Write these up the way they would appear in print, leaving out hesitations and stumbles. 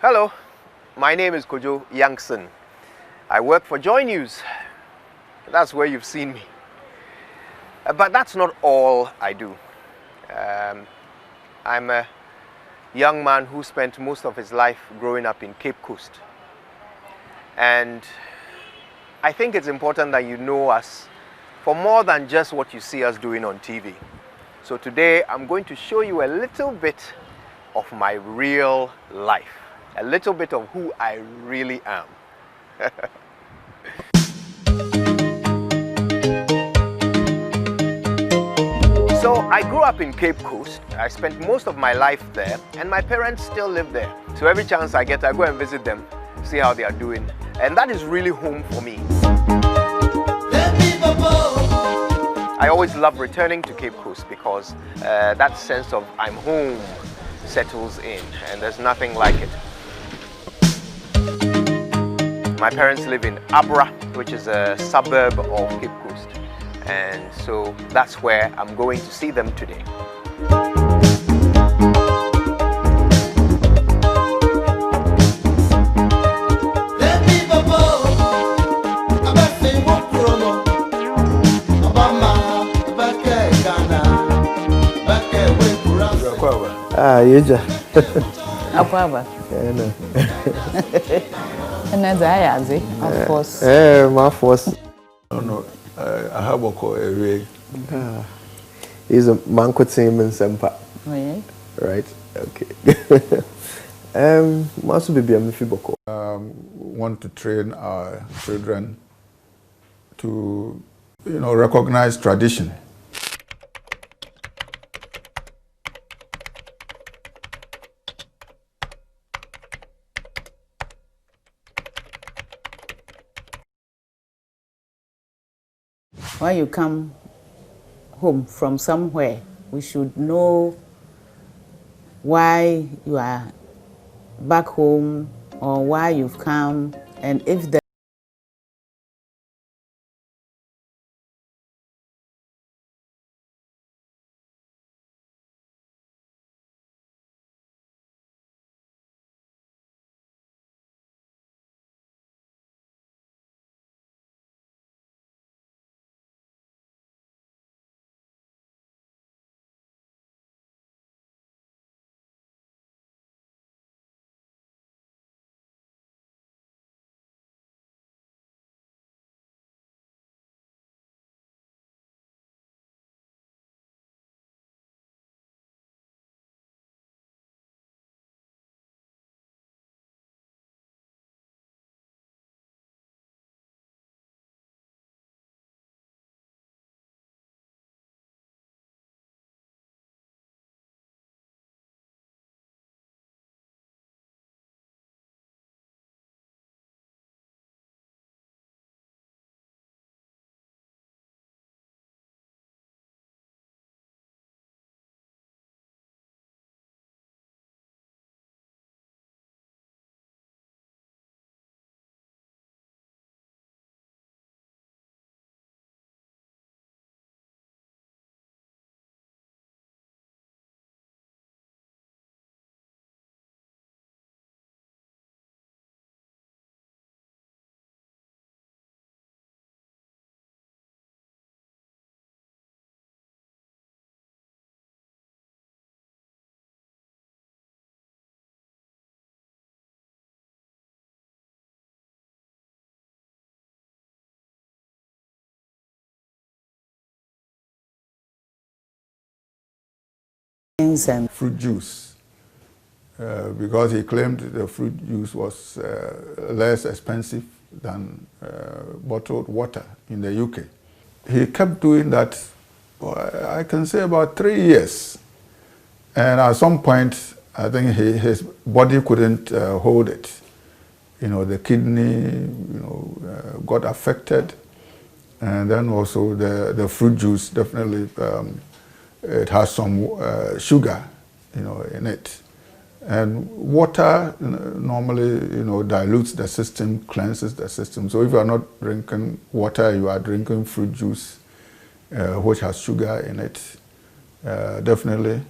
Hello, my name is Kojo Youngson. I work for Joy News. That's where you've seen me. But that's not all I do. I'm a young man who spent most of his life growing up in Cape Coast. And I think it's important that you know us for more than just what you see us doing on TV. So today I'm going to show you a little bit of my real life, a little bit of who I really am. So I grew up in Cape Coast. I spent most of my life there, and my parents still live there. So every chance I get, I go and visit them, see how they are doing. And that is really home for me. I always love returning to Cape Coast because that sense of I'm home settles in, and there's nothing like it. My parents live in Abra, which is a suburb of Cape Coast. And so that's where I'm going to see them today. Akwaba. And that's of course. My force. No, I have a call away. He's a manko team in Sempa. Oh, yeah? Right? Okay. Masu Bibi Amifiboko. Want to train our children to, recognize tradition. When you come home from somewhere, we should know why you are back home or why you've come, and if the and Fruit juice, because he claimed the fruit juice was less expensive than bottled water in the UK. He kept doing that, I can say about 3 years. And at some point, I think his body couldn't hold it. The kidney, got affected. And then also the fruit juice definitely, it has some sugar, in it. And water normally, dilutes the system, cleanses the system. So if you are not drinking water, you are drinking fruit juice, which has sugar in it. Definitely,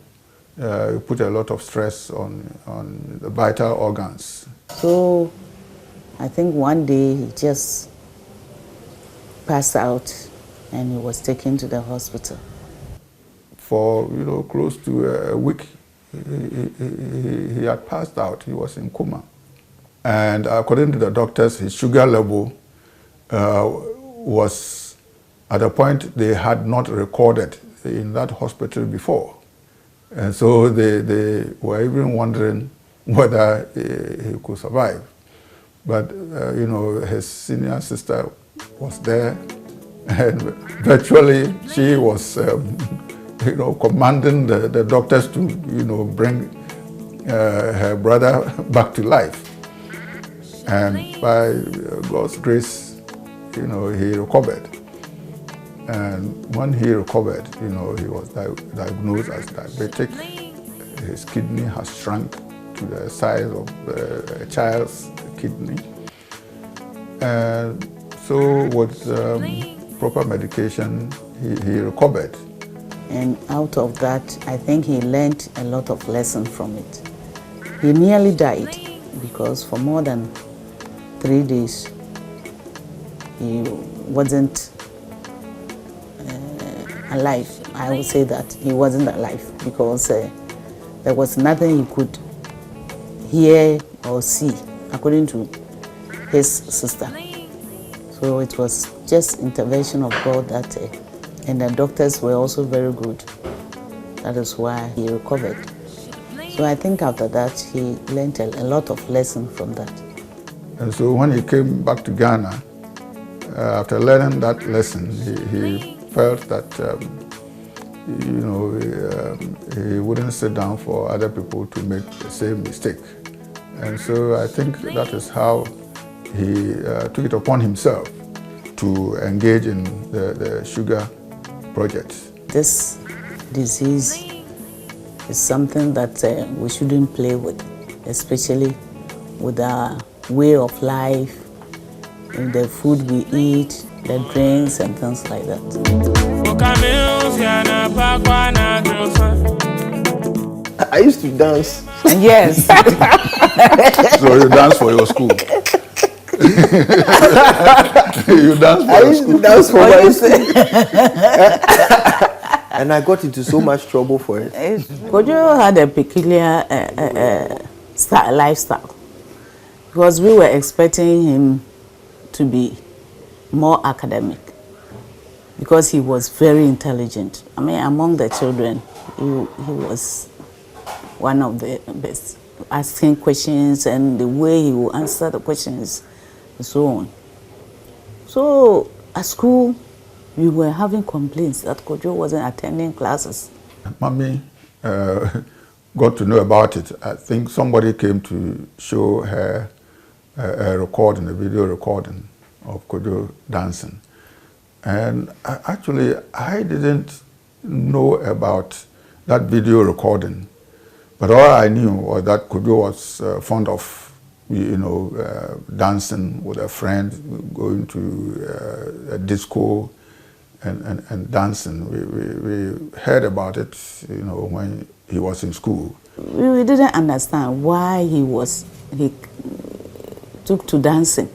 put a lot of stress on the vital organs. So I think one day he just passed out and he was taken to the hospital. For close to a week, he had passed out. He was in coma. And according to the doctors, his sugar level was at a point they had not recorded in that hospital before. And so they were even wondering whether he could survive. But, his senior sister was there, and virtually she was, commanding the doctors to, bring her brother back to life. And by God's grace, he recovered. And when he recovered, he was diagnosed as diabetic. His kidney has shrunk to the size of a child's kidney. And so with proper medication, he recovered. And out of that, I think he learned a lot of lessons from it. He nearly died because for more than 3 days, he wasn't alive. I would say that he wasn't alive because there was nothing he could hear or see, according to his sister. So it was just intervention of God that, and the doctors were also very good. That is why he recovered. So I think after that, he learned a lot of lessons from that. And so when he came back to Ghana, after learning that lesson, he felt that, he wouldn't sit down for other people to make the same mistake. And so I think that is how he took it upon himself to engage in the sugar project. This disease is something that we shouldn't play with, especially with our way of life, in the food we eat, the drinks and things like that. I used to dance. Yes. So you dance for your school? You dance for your school? I used to dance for my school. And I got into so much trouble for it. Kojo had a peculiar lifestyle because we were expecting him to be more academic because he was very intelligent. I mean, among the children, he was one of the best, asking questions and the way he would answer the questions and so on. So at school, we were having complaints that Kojo wasn't attending classes. Mommy got to know about it. I think somebody came to show her a recording, a video recording of Kojo dancing. And actually, I didn't know about that video recording. But all I knew was that Kojo was fond of, dancing with a friend, going to a disco and dancing. We heard about it, when he was in school. We didn't understand why he took to dancing,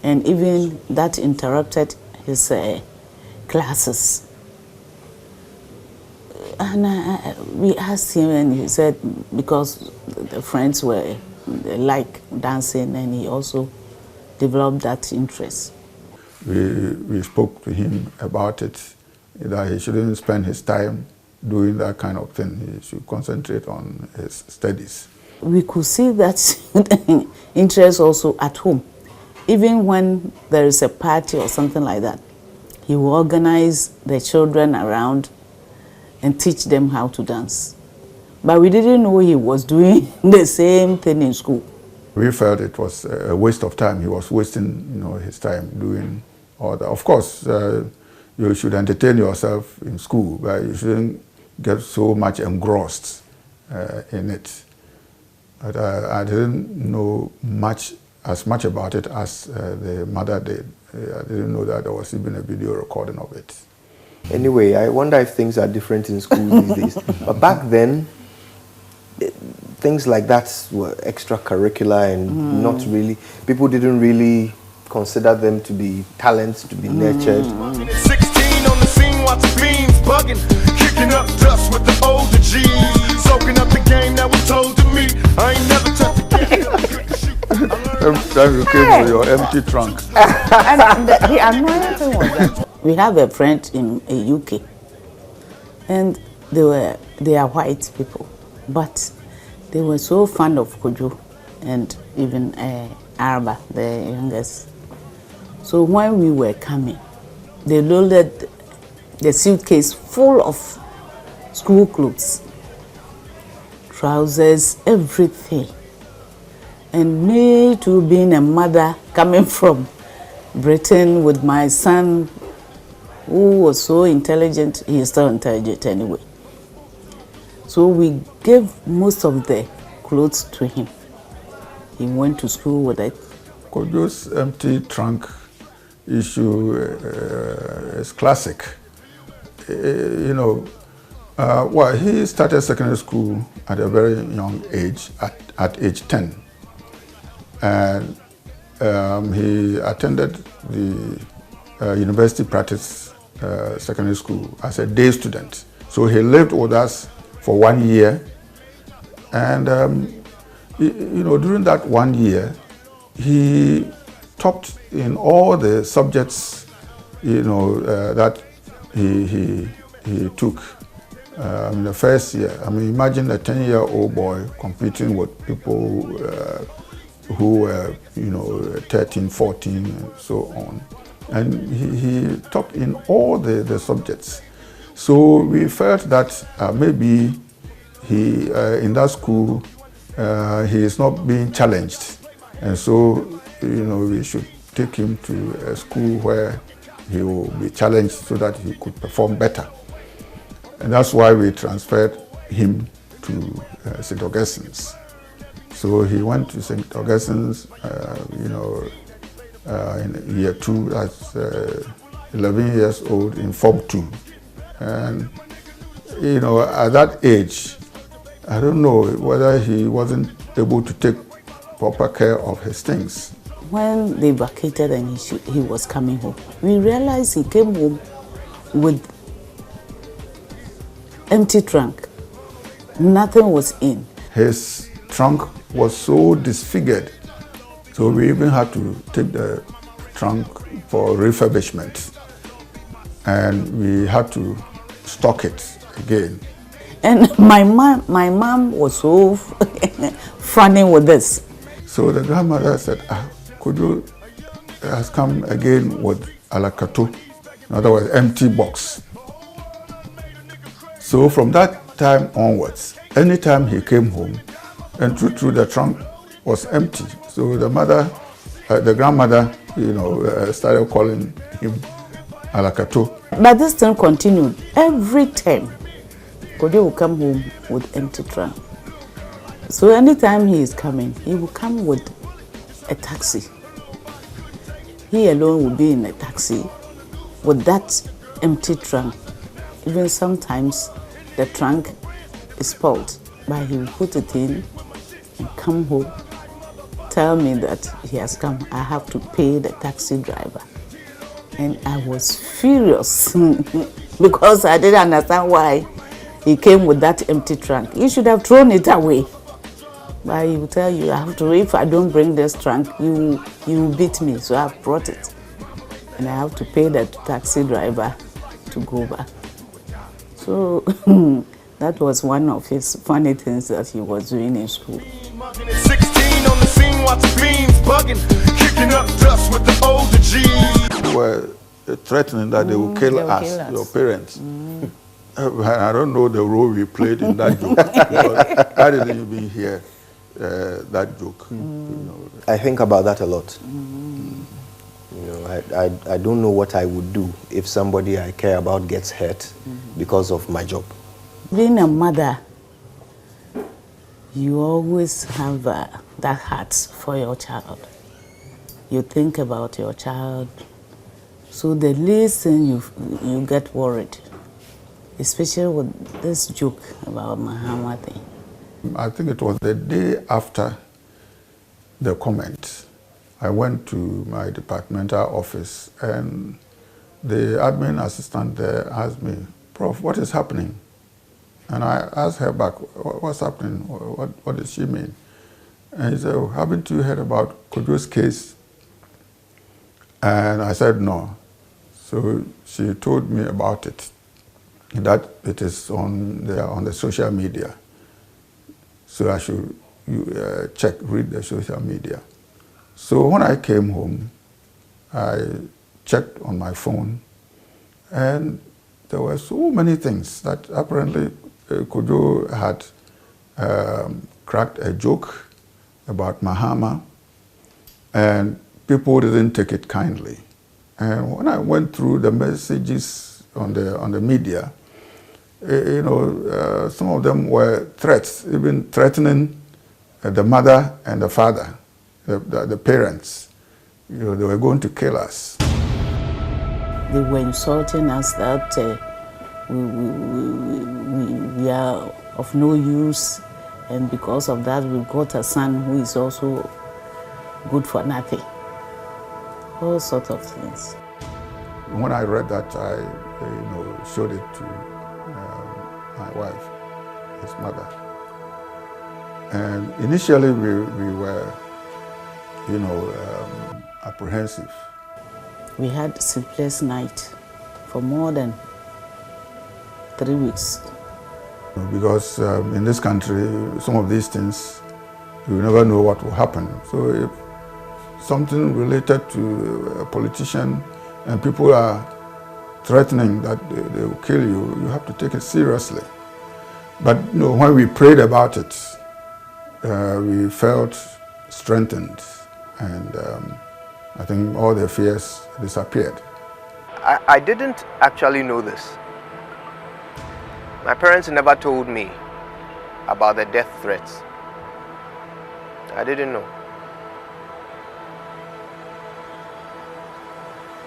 and even that interrupted his classes. And we asked him, and he said because the friends they like dancing, and he also developed that interest. We spoke to him about it, that he shouldn't spend his time doing that kind of thing. He should concentrate on his studies. We could see that interest also at home. Even when there is a party or something like that, he will organize the children around and teach them how to dance. But we didn't know he was doing the same thing in school. We felt it was a waste of time. He was wasting, his time doing all that. Of course, you should entertain yourself in school, but you shouldn't get so much engrossed in it. But I didn't know as much about it as the mother did. I didn't know that there was even a video recording of it. Anyway, I wonder if things are different in school these days. But back then, things like that were extracurricular and not really, people didn't really consider them to be talents to be nurtured. 16 on the scene, watching beams bugging, kicking up dust with the older G's, soaking up the game that was told to me. I ain't never touched the game. Every time you came with your empty trunk. And the annoying thing was that we have a friend in the UK, and they are white people, but they were so fond of Kojo and even Araba, the youngest. So when we were coming, they loaded the suitcase full of school clothes, trousers, everything. And me too, being a mother coming from Britain with my son, who was so intelligent, he is still intelligent anyway. So we gave most of the clothes to him. He went to school with it. Kojo's empty trunk issue is classic. Well, he started secondary school at a very young age, at age 10. And he attended the University Practice Secondary School as a day student. So he lived with us for 1 year. And, during that 1 year, he topped in all the subjects, that he took in the first year. I mean, imagine a 10-year-old boy competing with people who were, 13, 14, and so on. And he topped in all the subjects. So we felt that maybe he, in that school, he is not being challenged. And so, we should take him to a school where he will be challenged so that he could perform better. And that's why we transferred him to St. Augustine's. So he went to St. Augustine's, in year 2, as 11 years old, in Form 2. And, at that age, I don't know whether he wasn't able to take proper care of his things. When they vacated and he was coming home, we realized he came home with empty trunk. Nothing was in. His trunk was so disfigured, so we even had to take the trunk for refurbishment, and we had to stock it again. And my mom was so funny with this. So the grandmother said, Kojo has come again with alakato, in other words, empty box. So from that time onwards, anytime he came home, and true, the trunk was empty. So the grandmother, started calling him alakato. But this thing continued. Every time, Kojo will come home with empty trunk. So anytime he is coming, he will come with a taxi. He alone will be in a taxi with that empty trunk. Even sometimes the trunk is spoiled, but he will put it in and come home, tell me that he has come. I have to pay the taxi driver. And I was furious because I didn't understand why he came with that empty trunk. He should have thrown it away. But he will tell you, I have to, if I don't bring this trunk, you will beat me. So I've brought it. And I have to pay the taxi driver to go back. So that was one of his funny things that he was doing in school. 16 on the scene, watching beams bugging, kicking up dust with the older G's. They were threatening that they will kill us, your parents. I don't know the role we played in that joke. I didn't even hear that joke. I think about that a lot. I don't know what I would do if somebody I care about gets hurt because of my job. Being a mother, you always have that heart for your child. You think about your child. So the least thing you get worried, especially with this joke about Mahama thing. I think it was the day after the comment. I went to my departmental office and the admin assistant there asked me, "Prof, what is happening?" And I asked her back, "What's happening? What does she mean?" And he said, "Oh, haven't you heard about Kojo's case?" And I said, "No." So she told me about it, that it is on the social media. So I should read the social media. So when I came home, I checked on my phone, and there were so many things that apparently Kojo had cracked a joke about Mahama, and people didn't take it kindly. And when I went through the messages on the media, some of them were threats, even threatening the mother and the father, the parents. They were going to kill us. They were insulting us that we are of no use, and because of that we got a son who is also good for nothing. All sorts of things. When I read that, I showed it to my wife, his mother. And initially we were, apprehensive. We had sleepless night for more than 3 weeks. Because in this country, some of these things, you never know what will happen. So if something related to a politician and people are threatening that they will kill you, you have to take it seriously. But when we prayed about it, we felt strengthened, and I think all the fears disappeared. I didn't actually know this. My parents never told me about the death threats. I didn't know.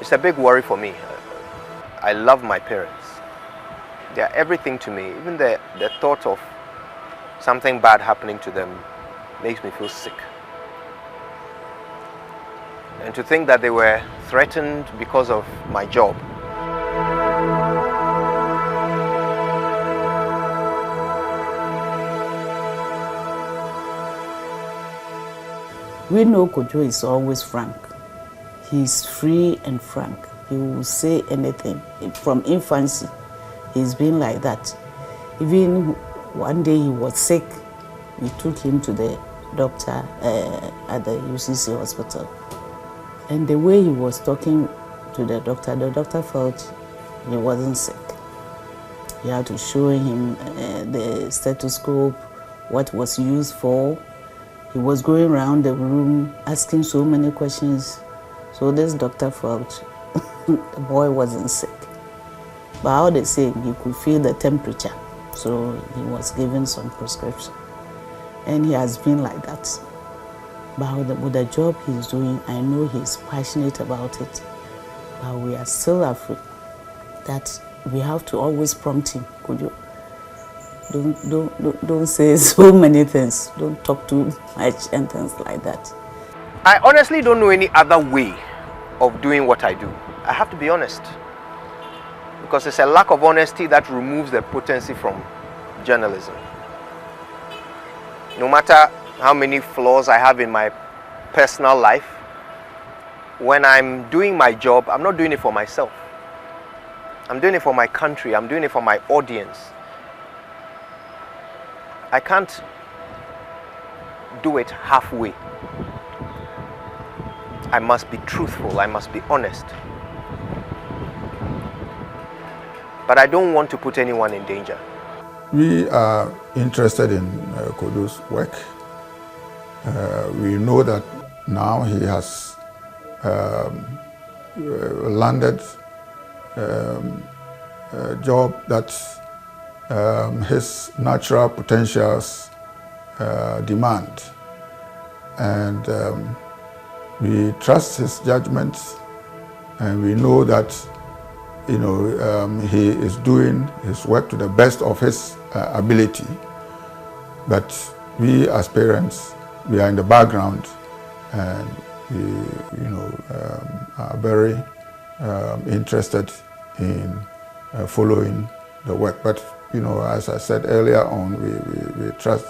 It's a big worry for me. I love my parents. They are everything to me. Even the thought of something bad happening to them makes me feel sick. And to think that they were threatened because of my job. We know Kojo is always frank. He's free and frank. He will say anything. From infancy, he's been like that. Even one day he was sick, we took him to the doctor at the UCC hospital. And the way he was talking to the doctor felt he wasn't sick. You had to show him the stethoscope, what was used for. He was going around the room asking so many questions. So this doctor felt the boy wasn't sick. But how they say, he could feel the temperature. So he was given some prescription. And he has been like that. But with the job he's doing, I know he's passionate about it. But we are still afraid that we have to always prompt him. Could you don't say so many things. Don't talk too much and things like that. I honestly don't know any other way of doing what I do. I have to be honest. Because it's a lack of honesty that removes the potency from journalism. No matter how many flaws I have in my personal life, when I'm doing my job, I'm not doing it for myself. I'm doing it for my country. I'm doing it for my audience. I can't do it halfway. I must be truthful. I must be honest. But I don't want to put anyone in danger. We are interested in Kojo's work. We know that now he has landed a job that his natural potentials demand. And we trust his judgment, and we know that he is doing his work to the best of his ability. But we as parents, we are in the background, and we, are very interested in following the work. But as I said earlier on, we trust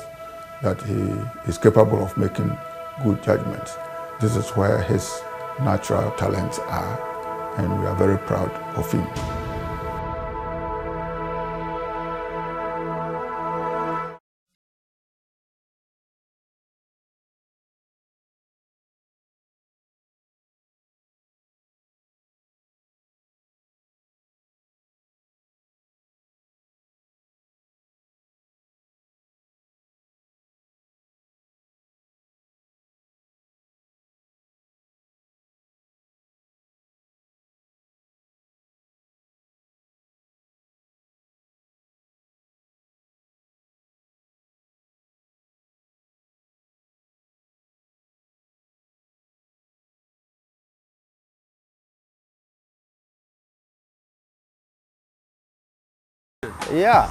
that he is capable of making good judgments. This is where his natural talents are, and we are very proud of him. Yeah,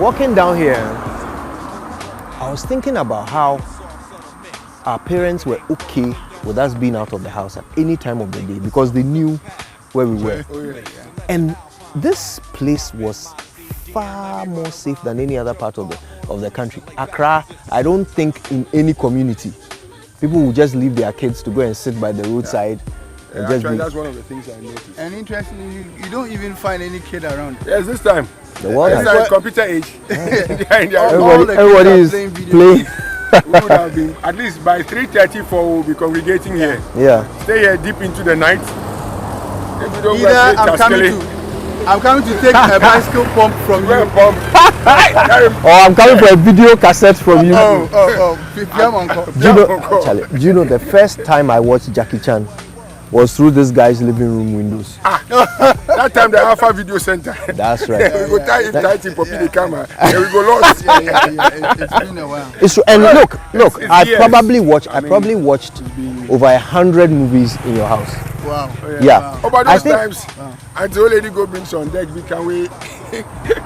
walking down here, I was thinking about how our parents were okay with us being out of the house at any time of the day because they knew where we were. And this place was far more safe than any other part of the country. Accra, I don't think in any community, people will just leave their kids to go and sit by the roadside. Yeah, actually, that's one of the things I noticed. And interestingly, you don't even find any kid around. Yes, this time. The world this time, computer age. Everybody is playing. We would have been, at least by 3:34, we'll be congregating here. Yeah. Stay here deep into the night. If you don't Either I'm coming to take a bicycle pump from you. Or I'm coming for a video cassette from you. Do you know the first time I watched Jackie Chan was through this guy's living room windows? That time the Alpha Video Center. That's right. We go tie him for the camera. And we go lost. It's been a while. It's true. And look, it's probably watched over 100 movies in your house. Wow. Yeah. Over those times, until lady go bring some deck, we can wait.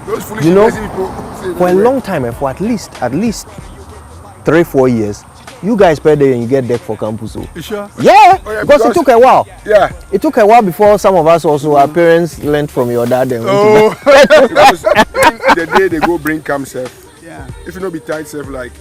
Those foolish people. For a long time, and for at least 3-4 years, you guys pay there and you get deck for campus. You sure? Yeah, because it took a while. Yeah. It took a while before some of us also, our parents learned from your dad. And because the day they go bring camp self, if you not be tight self, like,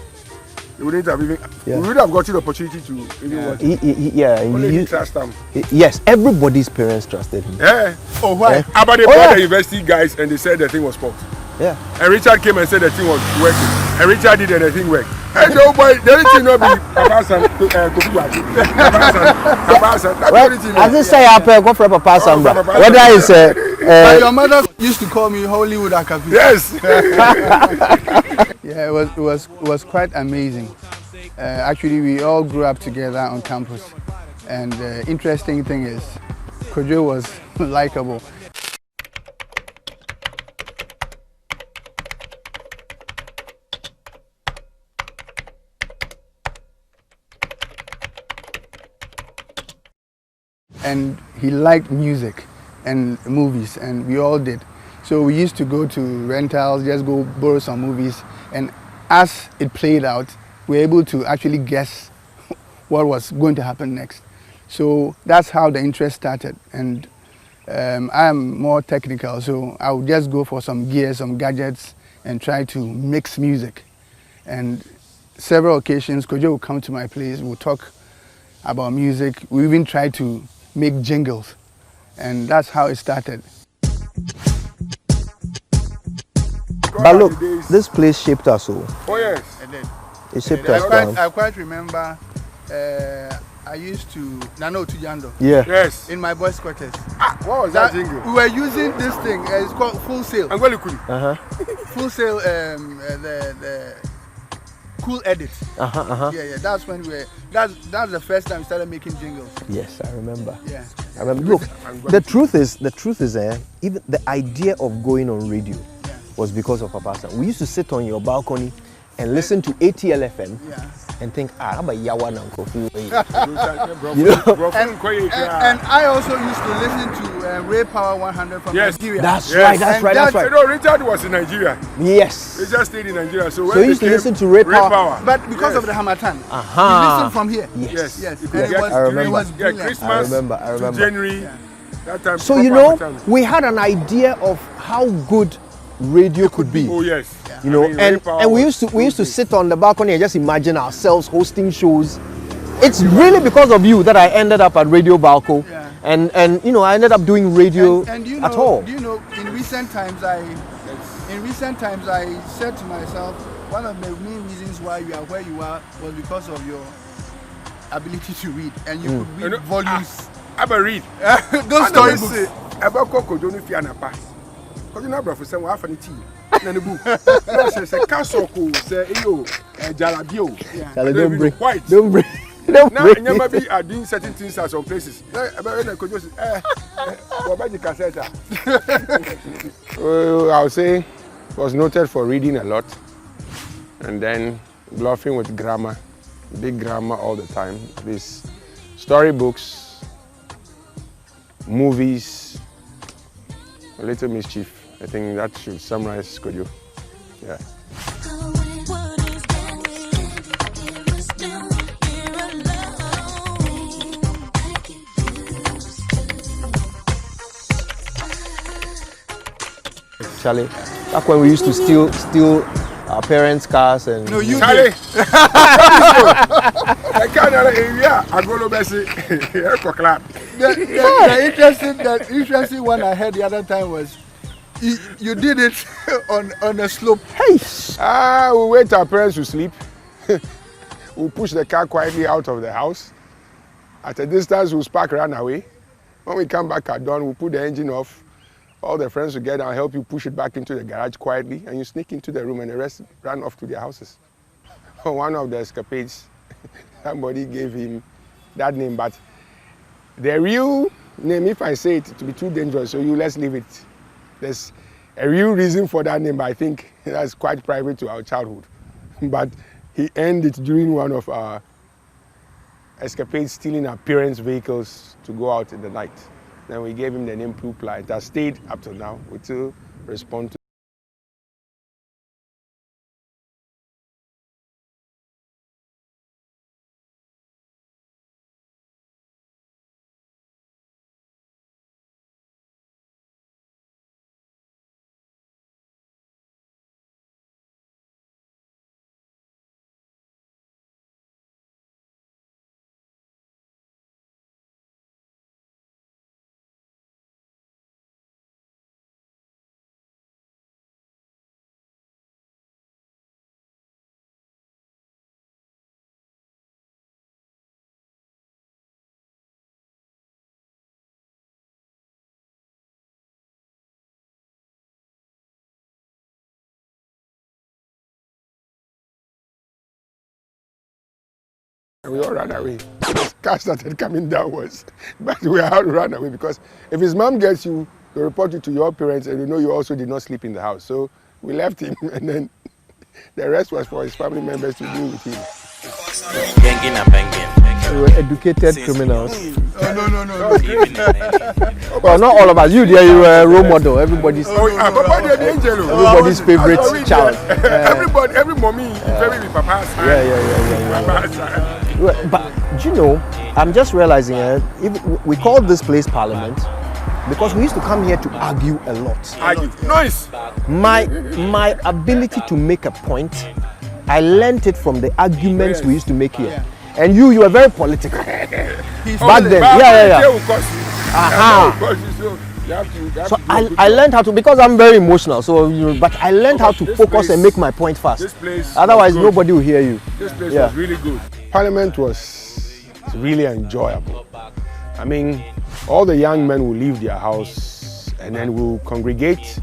you wouldn't have even, we would have got the opportunity to even watch. Only you trust them. Yes, everybody's parents trusted him. Yeah. Oh, why? But they brought the university guys and they said the thing was fault. Yeah. And Richard came and said the thing was working. And Richard did and the thing worked. And nobody, the only thing not be Papasan, Papasan. As they say, I go for Papa Samba. Whether it's but your mother used to call me Hollywood Akapi. Yes. Yeah, it was quite amazing. Actually, we all grew up together on campus, and the interesting thing is, Kojo was likable. And he liked music and movies, and we all did. So we used to go to rentals, just go borrow some movies, and as it played out, we were able to actually guess what was going to happen next. So that's how the interest started. And I am more technical, so I would just go for some gear, some gadgets, and try to mix music. And several occasions, Kojo would come to my place, we'll talk about music. We even tried to make jingles, and that's how it started. But look, this place shaped us all. Oh yes, I did. It shaped us down. I quite remember. I used to Nano Tujando. Yeah. Yes. In my boys' quarters. What was that jingle? We were using this thing. It's called Full Sail. Full Sail. The Cool Edit. Yeah. That's when that's the first time we started making jingles. Yes, I remember. Yeah. I remember. Look, the truth is, even the idea of going on radio was because of Papa Sam. We used to sit on your balcony and listen to ATL FM and think, how about Yawa and Kofi? And I also used to listen to Ray Power 100 from Nigeria. That's right. You know, Richard was in Nigeria. Yes. He just stayed in Nigeria. So you used to listen to Ray Power. But because of the Hamatan, Uh-huh. he listened from here. Yes. Yes. You And could it get was, I remember. It was Yeah, brilliant. Christmas I remember. to January. That time. So you proper know, Hamatan. we had an idea of how good radio could be. Oh yes. You know, I mean, Ray and Power we was used to good. sit on the balcony and just imagine ourselves hosting shows. It's really because of you that I ended up at Radio Balco, Yeah. and you know, I ended up doing radio And you know, at all. Do you know, in recent times I said to myself, one of the main reasons why you are where you are was because of your ability to read, and you could read volumes. I read. Those storybooks. About Coco Johnny Fianapa. Because you know, brother, for some half an tea. And the book. No, say castle, say, yo, Jalabio. Don't break. White. Don't break. Now, never be doing certain things at some places. About I could just, what about the cassette? I would say was noted for reading a lot, and then bluffing with grammar, big grammar all the time. These storybooks, movies, a little mischief. I think that should summarize Kojo. Yeah. Charlie, back when we used to steal our parents' cars and No, you Charlie. did. I can't area. I go to Bessie. Clap. The interesting one I heard the other time was you did it on a slope. hey, We wait our parents to sleep. We push the car quietly out of the house. At a distance, we'll spark run away. When we come back at dawn, we'll put the engine off. All the friends together and help you push it back into the garage quietly, and you sneak into the room, and the rest run off to their houses. One of the escapades, somebody gave him that name, but the real name, if I say it, to be too dangerous, so let's leave it. There's a real reason for that name, but I think that's quite private to our childhood. But he earned it during one of our escapades, stealing our parents' vehicles to go out in the night. Then we gave him the name Plupla. It has stayed up to now. We still respond to and we all ran away. The car started coming downwards, but we all ran away because if his mom gets you, they'll report you to your parents, and you know you also did not sleep in the house. So we left him, and then the rest was for his family members to deal with him. we were educated criminals. No. Well, not all of us. You there, you were a role model. Everybody's Everybody's favorite child. Everybody, every mommy, very with Papa's hand. Yeah. Papa's hand. Well, but do you know, I'm just realizing we call this place Parliament because we used to come here to argue a lot. Argue. Noise. My ability to make a point, I learned it from the arguments we used to make here. And you were very political back then. So I learned how to, because I'm very emotional. So but I learned how to focus and make my point fast. Otherwise, nobody will hear you. This place was really good. Parliament was really enjoyable. I mean, all the young men will leave their house and then we'll congregate.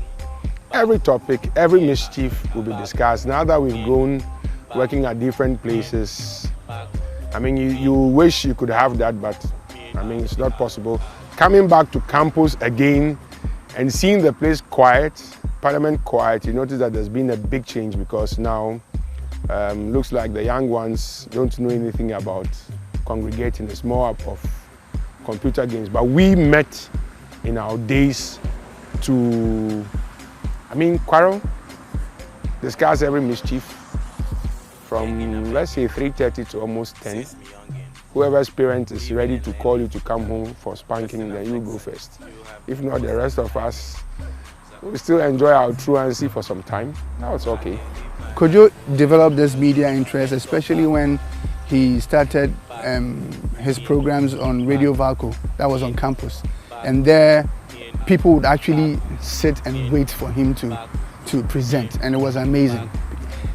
Every topic, every mischief will be discussed. Now that we've grown, working at different places, I mean, you wish you could have that, but I mean, it's not possible. Coming back to campus again and seeing the place quiet, Parliament quiet, you notice that there's been a big change because now Looks like the young ones don't know anything about congregating. It's more of computer games. But we met in our days to, quarrel, discuss every mischief from, let's say, 3:30 to almost 10. Whoever's parent is ready to call you to come home for spanking, then you go first. If not, the rest of us, we still enjoy our truancy for some time. Now it's okay. Kojo developed this media interest, especially when he started his programs on Radio Valco, that was on campus. And there, people would actually sit and wait for him to present, and it was amazing.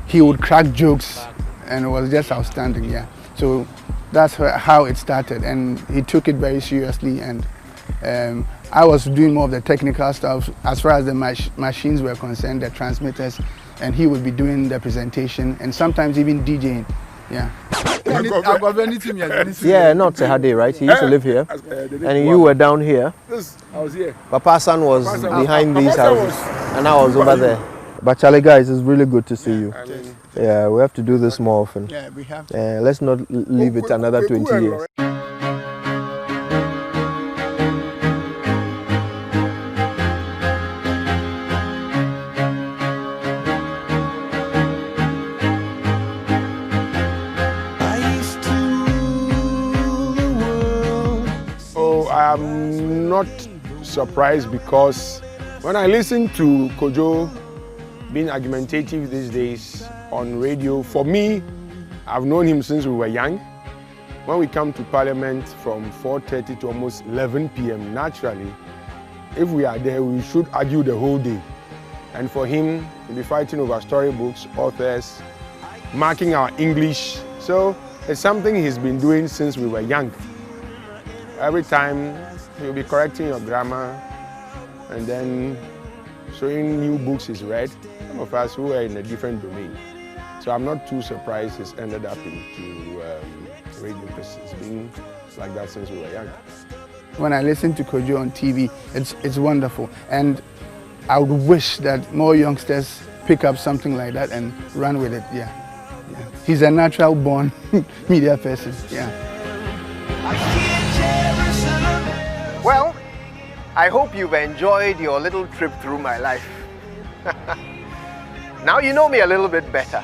He would crack jokes, and it was just outstanding, yeah. So that's how it started, and he took it very seriously, and I was doing more of the technical stuff as far as the machines were concerned, the transmitters, and he would be doing the presentation and sometimes even DJing, yeah. Yeah, not Sehade, right? He used to live here, and you were down here. I was here. Papa's son was behind these houses, and I was over there. But Charlie, guys, it's really good to see you. Yeah, we have to do this more often. Yeah, we have to. Let's not leave it another 20 years. I'm not surprised because when I listen to Kojo being argumentative these days on radio, for me, I've known him since we were young. When we come to Parliament from 4:30 to almost 11 p.m., naturally, if we are there, we should argue the whole day. And for him, we'll be fighting over storybooks, authors, marking our English. So it's something he's been doing since we were young. Every time he'll be correcting your grammar and then showing new books he's read. Some of us who are in a different domain. So I'm not too surprised he's ended up into radio because it's been like that since we were young. When I listen to Kojo on TV, it's wonderful. And I would wish that more youngsters pick up something like that and run with it, yeah. He's a natural born media person, yeah. Well, I hope you've enjoyed your little trip through my life. Now you know me a little bit better.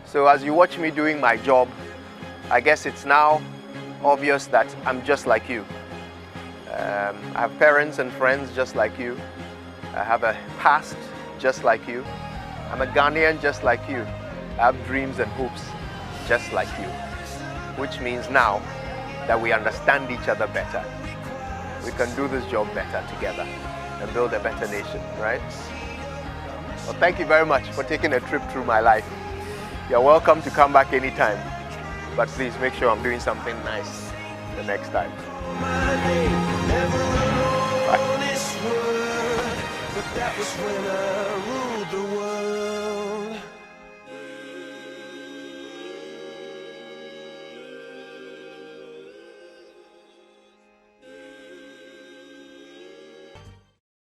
So as you watch me doing my job, I guess it's now obvious that I'm just like you. I have parents and friends just like you. I have a past just like you. I'm a Ghanaian just like you. I have dreams and hopes just like you. Which means now that we understand each other better, we can do this job better together and build a better nation, right? Well, thank you very much for taking a trip through my life. You're welcome to come back anytime, but please make sure I'm doing something nice the next time. Bye.